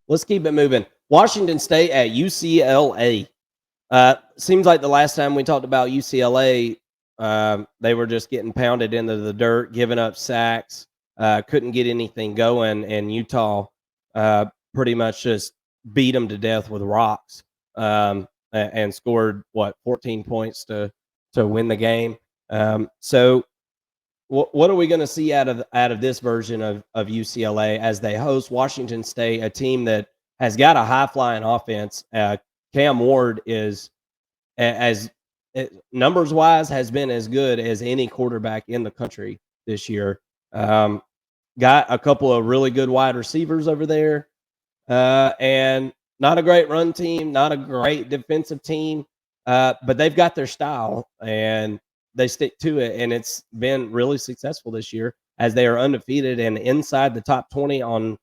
Let's keep it moving. Washington State at UCLA. Seems like the last time we talked about UCLA, they were just getting pounded into the dirt, giving up sacks, couldn't get anything going, and Utah pretty much just beat them to death with rocks, and scored 14 points to win the game. So what are we going to see out of this version of UCLA as they host Washington State, a team that has got a high flying offense? Cam Ward is as numbers wise has been as good as any quarterback in the country this year. Got a couple of really good wide receivers over there, and not a great run team, not a great defensive team, but they've got their style and they stick to it, and it's been really successful this year as they are undefeated and inside the top 20 on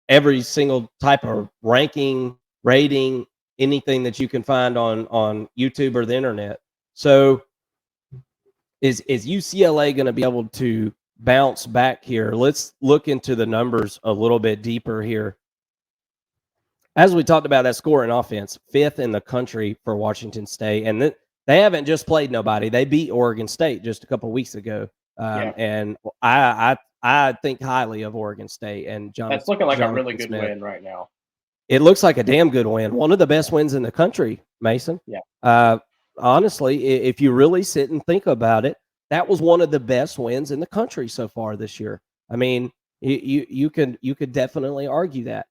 every single type of ranking, rating, anything that you can find on YouTube or the internet. So is UCLA going to be able to bounce back here? Let's look into the numbers a little bit deeper here. As we talked about, that scoring offense, 5th in the country for Washington State, and they haven't just played nobody. They beat Oregon State just a couple weeks ago, and I think highly of Oregon State. And that's looking like a really good win right now. It looks like a damn good win, one of the best wins in the country, Mason. Yeah. Honestly, if you really sit and think about it, that was one of the best wins in the country so far this year. I mean, you could definitely argue that.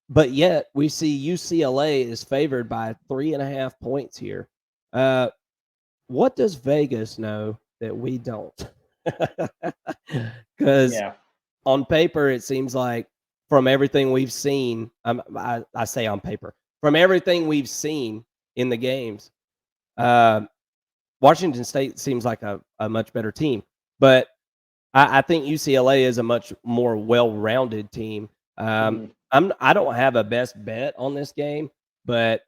But yet we see UCLA is favored by 3.5 points here. What does Vegas know that we don't? Because on paper, it seems like from everything we've seen, I say on paper, from everything we've seen in the games, Washington State seems like a much better team. But I think UCLA is a much more well-rounded team. I don't have a best bet on this game, but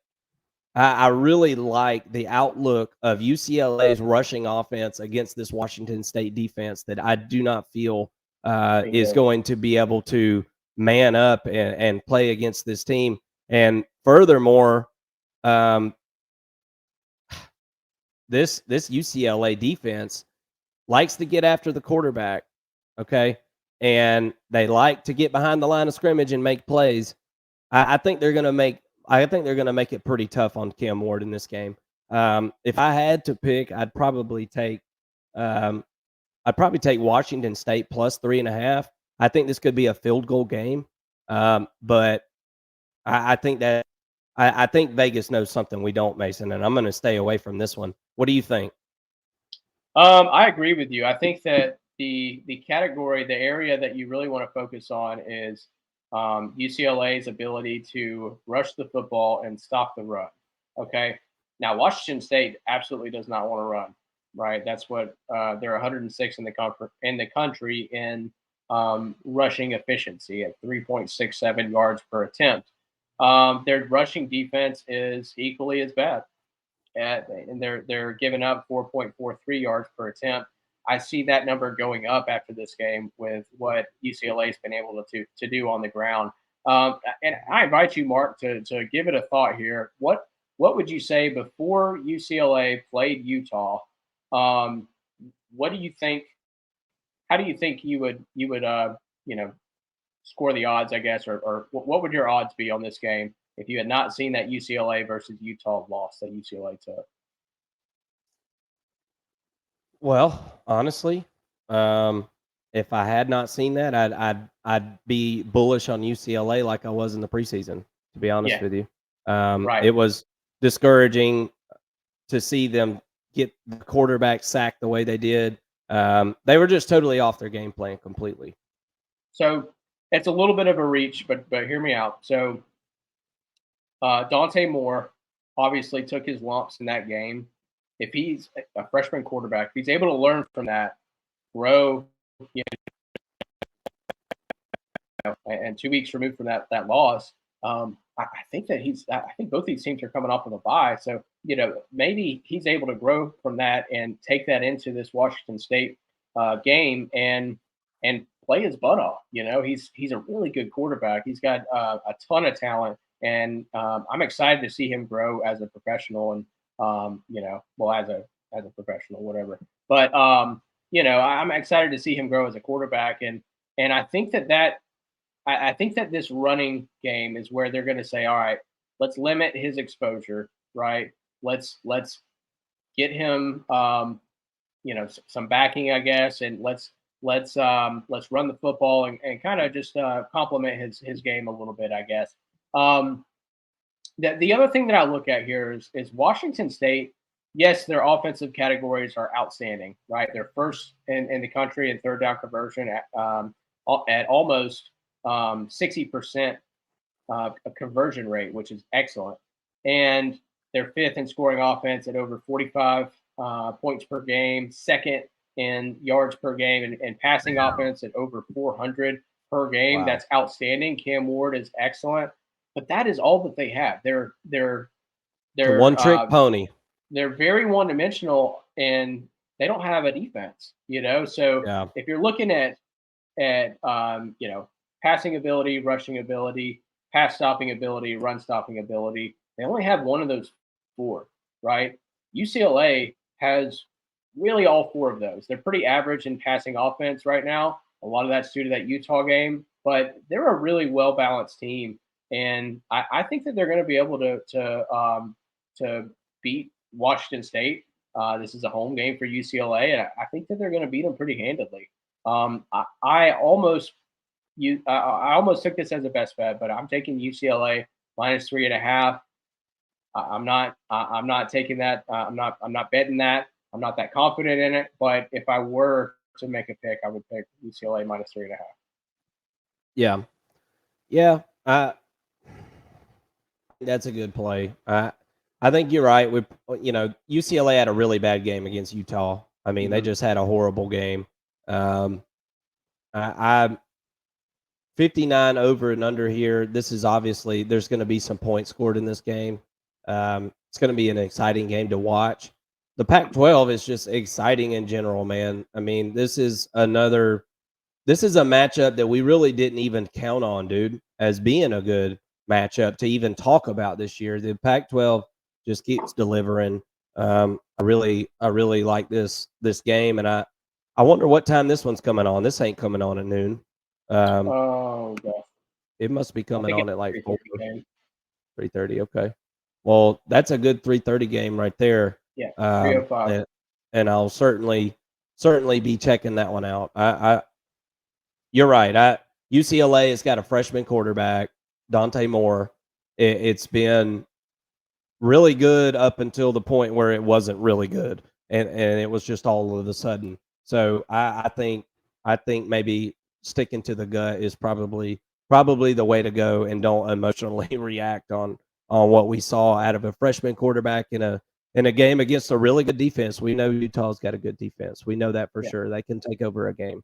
I really like the outlook of UCLA's rushing offense against this Washington State defense that I do not feel is going to be able to man up and play against this team. And furthermore, this UCLA defense likes to get after the quarterback, okay? And they like to get behind the line of scrimmage and make plays. I think they're going to make it pretty tough on Cam Ward in this game. If I had to pick, I'd probably take Washington State plus 3.5. I think this could be a field goal game, but I think Vegas knows something we don't, Mason, and I'm going to stay away from this one. What do you think? I agree with you. I think that the category, the area that you really want to focus on is UCLA's ability to rush the football and stop the run. Okay. Now, Washington State absolutely does not want to run, right? That's what they're 106 in the country in rushing efficiency at 3.67 yards per attempt. Their rushing defense is equally as bad, and they're giving up 4.43 yards per attempt. I see that number going up after this game with what UCLA has been able to do on the ground. And I invite you, Mark, to give it a thought here. What would you say before UCLA played Utah? What do you think? How do you think you would score the odds, I guess, or what would your odds be on this game if you had not seen that UCLA versus Utah loss that UCLA took? Well, honestly, if I had not seen that, I'd be bullish on UCLA like I was in the preseason. To be honest with you, Right. It was discouraging to see them get the quarterback sacked the way they did. They were just totally off their game plan completely. So it's a little bit of a reach, but hear me out. So Dante Moore obviously took his lumps in that game. If he's a freshman quarterback, if he's able to learn from that, grow, and 2 weeks removed from that loss, I think both these teams are coming off of a bye. So, maybe he's able to grow from that and take that into this Washington State game and play his butt off. He's a really good quarterback. He's got a ton of talent, and I'm excited to see him grow as a professional, and well, as a professional, whatever. But I'm excited to see him grow as a quarterback, and I think that this running game is where they're going to say, all right, let's limit his exposure, right? Let's get him, some backing, I guess, and let's run the football and kind of just complement his game a little bit, I guess. Um, the other thing that I look at here is Washington State. Yes, their offensive categories are outstanding, right? They're first in the country in third down conversion at almost 60% a conversion rate, which is excellent. And they're fifth in scoring offense at over 45 points per game, second in yards per game, and passing offense at over 400 per game. Wow. That's outstanding. Cam Ward is excellent, but that is all that they have. They're It's a one-trick pony. They're very one-dimensional, and they don't have a defense. So Yeah. if you're looking at passing ability, rushing ability, pass stopping ability, run stopping ability, they only have one of those four, right? UCLA has really all four of those. They're pretty average in passing offense right now. A lot of that's due to that Utah game, but they're a really well balanced team, and I think that they're going to be able to beat Washington State. This is a home game for UCLA, and I think that they're going to beat them pretty handedly. I almost took this as a best bet, but I'm taking UCLA minus 3.5. I'm not taking that. I'm not betting that. I'm not that confident in it. But if I were to make a pick, I would pick UCLA minus 3.5. Yeah. Yeah. That's a good play. I think you're right. UCLA had a really bad game against Utah. I mean, they just had a horrible game. I'm 59 over and under here. This is obviously, there's going to be some points scored in this game. It's going to be an exciting game to watch. The Pac-12 is just exciting in general, man. I mean, this is a matchup that we really didn't even count on, dude, as being a good matchup to even talk about this year. The Pac-12 just keeps delivering. I really like this game, and I wonder what time this one's coming on. This ain't coming on at noon. Oh, gosh. It must be coming on at like 3:30. Okay. Well, that's a good 3:30 game right there. Yeah, 3:05. And I'll certainly be checking that one out. You're right. UCLA has got a freshman quarterback, Dante Moore. It's been really good up until the point where it wasn't really good, and it was just all of a sudden. So I think maybe sticking to the gut is probably the way to go, and don't emotionally react on what we saw out of a freshman quarterback in a game against a really good defense. We know Utah's got a good defense. We know that for sure. They can take over a game.